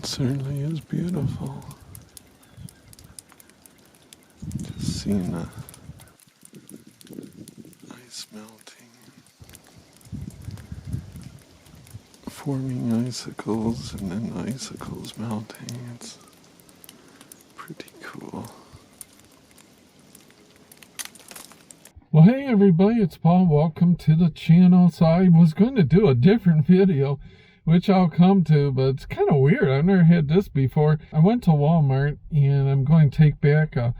certainly is beautiful. Just seeing the ice melting, forming icicles, and then icicles melting. It's pretty cool. Well, hey everybody, it's Paul. Welcome to the channel. So I was going to do a different video, which I'll come to, but it's kind of weird. I've never had this before. I went to Walmart and I'm going to take back a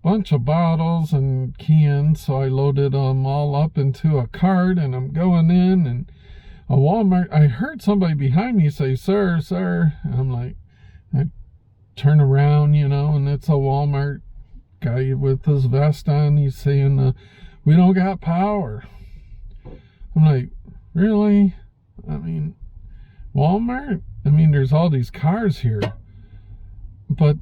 bunch of bottles and cans. So I loaded them all up into a cart and I'm going in, and a Walmart, I heard somebody behind me say, sir. And I'm like, I turn around, and it's a Walmart guy with his vest on. He's saying, we don't got power. I'm like, really? I mean, Walmart? I mean, there's all these cars here. But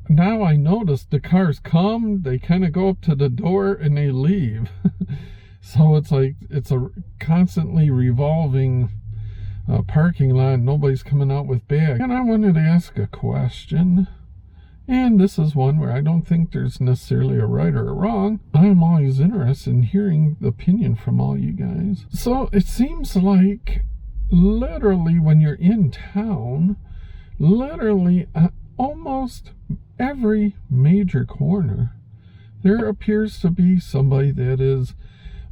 now I notice the cars come, they kind of go up to the door, and they leave. So it's like, it's a constantly revolving parking lot. Nobody's coming out with bags. And I wanted to ask a question. And this is one where I don't think there's necessarily a right or a wrong. I'm always interested in hearing the opinion from all you guys. So it seems like literally when you're in town, literally almost every major corner, there appears to be somebody that is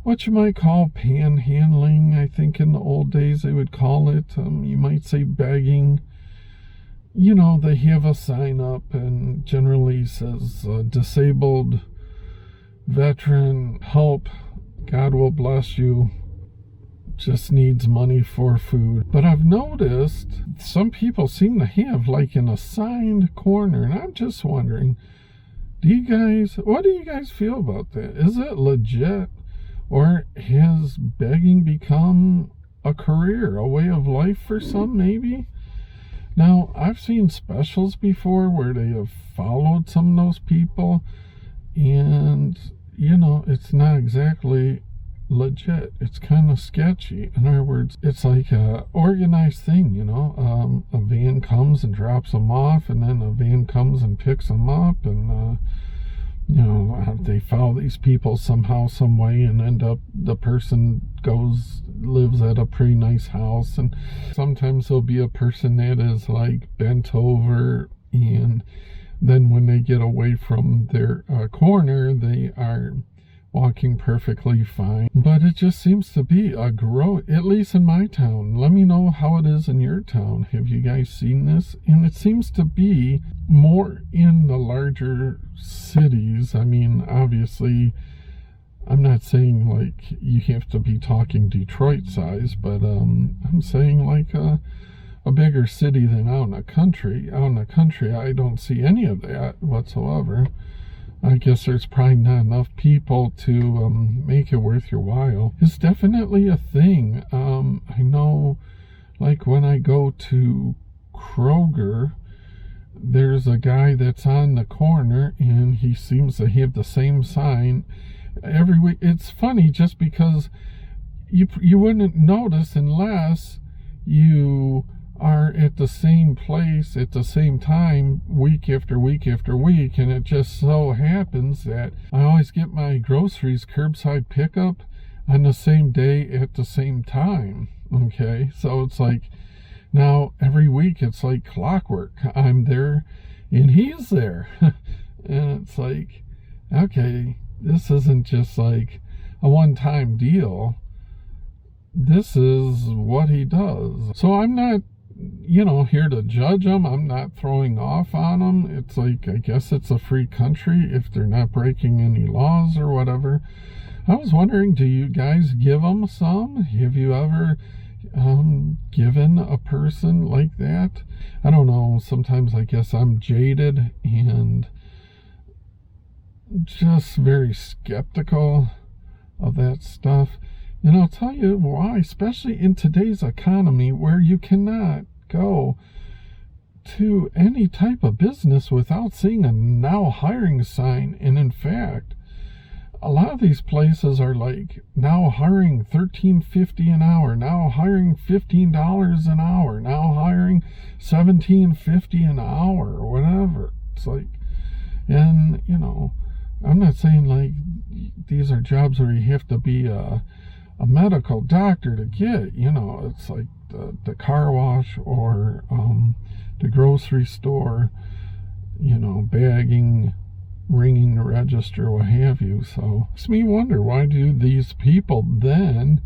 what you might call panhandling. I think in the old days they would call it. You might say begging. They have a sign up and generally says disabled veteran help, God will bless you, just needs money for food. But I've noticed some people seem to have like an assigned corner, and I'm just wondering, what do you guys feel about that? Is it legit, or has begging become a career, a way of life for some maybe? Now, I've seen specials before where they have followed some of those people, and, it's not exactly legit. It's kind of sketchy. In other words, it's like a organized thing, a van comes and drops them off, and then a van comes and picks them up, and, they follow these people somehow, some way, and end up, the person lives at a pretty nice house. And sometimes there'll be a person that is like bent over, and then when they get away from their corner, they are walking perfectly fine. But it just seems to be a growth, at least in my town. Let me know how it is in your town. Have you guys seen this? And it seems to be more in the larger cities. I mean, obviously, I'm not saying like you have to be talking Detroit size, but I'm saying like a bigger city than out in the country. Out in the country, I don't see any of that whatsoever. I guess there's probably not enough people to make it worth your while. It's definitely a thing. I know, like when I go to Kroger, there's a guy that's on the corner, and he seems to have the same sign every week. It's funny just because you wouldn't notice unless you are at the same place at the same time week after week after week. And it just so happens that I always get my groceries curbside pickup on the same day at the same time. Okay, so it's like now every week it's like clockwork. I'm there and he's there. And it's like, okay, this isn't just like a one-time deal. This is what he does. So I'm not here to judge them. I'm not throwing off on them. It's like, I guess it's a free country if they're not breaking any laws or whatever. I was wondering, do you guys give them some? Have you ever given a person like that? I don't know. Sometimes I guess I'm jaded and just very skeptical of that stuff. And I'll tell you why, especially in today's economy where you cannot go to any type of business without seeing a now hiring sign. And in fact, a lot of these places are like now hiring $13.50 an hour, now hiring $15 an hour, now hiring $17.50 an hour, or whatever. It's like, and you know, I'm not saying like these are jobs where you have to be a medical doctor to get, you know, it's like the car wash or the grocery store, you know, bagging, ringing the register, what have you. So it makes me wonder, why do these people then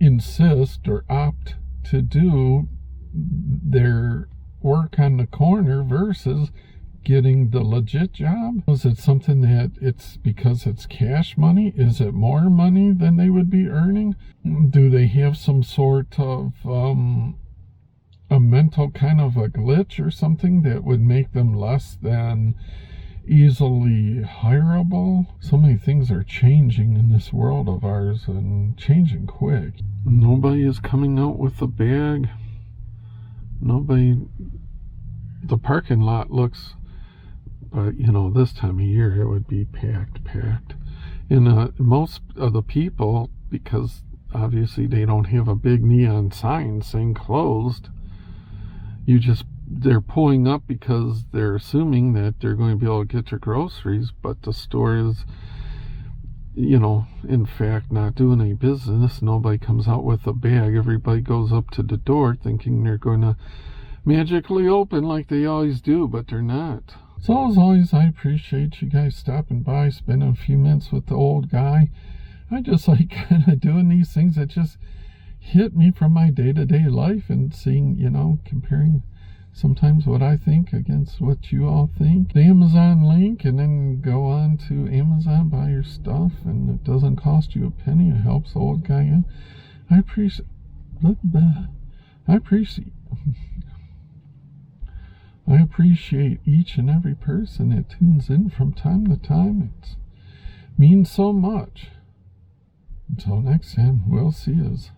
insist or opt to do their work on the corner versus getting the legit job? Is it something that it's because it's cash money? Is it more money than they would be earning? Do they have some sort of a mental kind of a glitch or something that would make them less than easily hireable? So many things are changing in this world of ours, and changing quick. Nobody is coming out with a bag. Nobody. The parking lot looks, but you know, this time of year it would be packed. And most of the people, because obviously they don't have a big neon sign saying closed, they're pulling up because they're assuming that they're going to be able to get their groceries, but the store is, you know, in fact not doing any business. Nobody comes out with a bag. Everybody goes up to the door thinking they're going to magically open like they always do, but they're not. So as always, I appreciate you guys stopping by, spending a few minutes with the old guy. I just like kind of doing these things that just hit me from my day-to-day life, and seeing, you know, comparing sometimes what I think against what you all think. The Amazon link, and then go on to Amazon, buy your stuff, and it doesn't cost you a penny. It helps the old guy out. I appreciate each and every person that tunes in from time to time. It means so much. Until next time, we'll see yous.